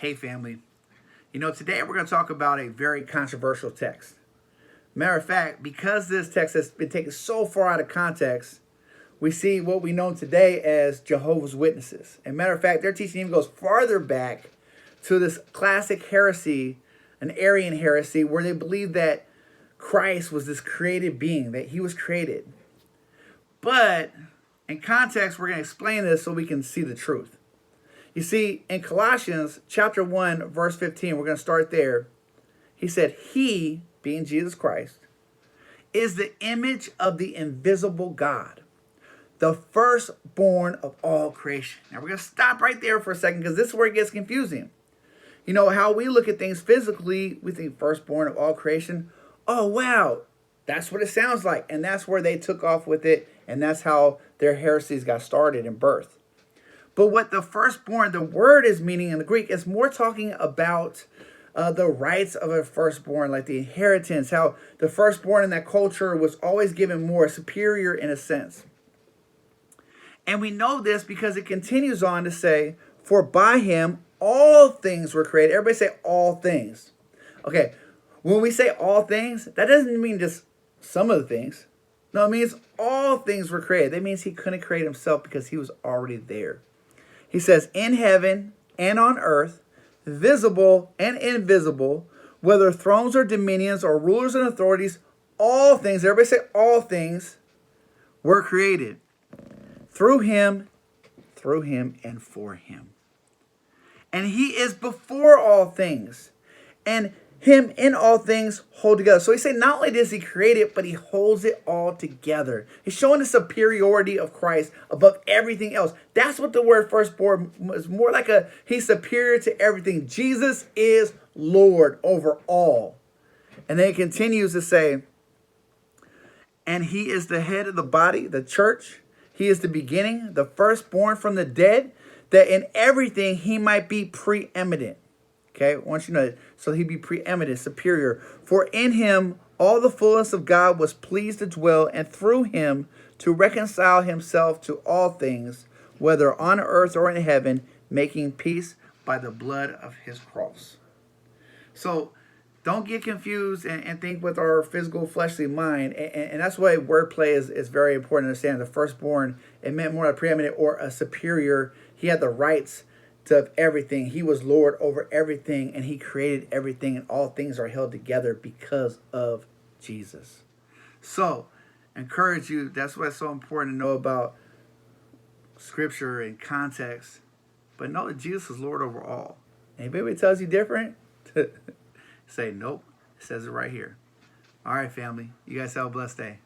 Hey family, today we're going to talk about a very controversial text. Matter of fact, because this text has been taken so far out of context, we see what we know today as Jehovah's Witnesses. And matter of fact, their teaching even goes farther back to this classic heresy, an Arian heresy, where they believe that Christ was this created being, that he was created. But in context, we're going to explain this so we can see the truth. You see, in Colossians chapter 1, verse 15, we're going to start there. He said, he, being Jesus Christ, is the image of the invisible God, the firstborn of all creation. Now, we're going to stop right there for a second because this is where it gets confusing. You know, how we look at things physically, we think firstborn of all creation. Oh, wow, that's what it sounds like. And that's where they took off with it. And that's how their heresies got started in birth. But what the firstborn, the word is meaning in the Greek, is more talking about the rights of a firstborn, like the inheritance, how the firstborn in that culture was always given more, superior in a sense. And we know this because it continues on to say, for by him all things were created. Everybody say all things. Okay, when we say all things, that doesn't mean just some of the things. No, it means all things were created. That means he couldn't create himself because he was already there. He says, in heaven and on earth, visible and invisible, whether thrones or dominions or rulers and authorities, all things, everybody say all things, were created through him, and for him. And he is before all things, and him in all things hold together. So he said not only does he create it, but he holds it all together. He's showing the superiority of Christ above everything else. That's what the word firstborn is more like he's superior to everything. Jesus is Lord over all. And then it continues to say, and he is the head of the body, the church. He is the beginning, the firstborn from the dead, that in everything he might be preeminent. Okay, I want you to know that. So he'd be preeminent, superior. For in him all the fullness of God was pleased to dwell, and through him to reconcile himself to all things, whether on earth or in heaven, making peace by the blood of his cross. So don't get confused and think with our physical fleshly mind. And that's why wordplay is very important to understand. The firstborn, it meant more like preeminent or a superior. He had the rights to everything. He was Lord over everything, and he created everything, and all things are held together because of Jesus. So, encourage you. That's why it's so important to know about scripture and context. But know that Jesus is Lord over all. Anybody tells you different, say nope. It says it right here. All right, family. You guys have a blessed day.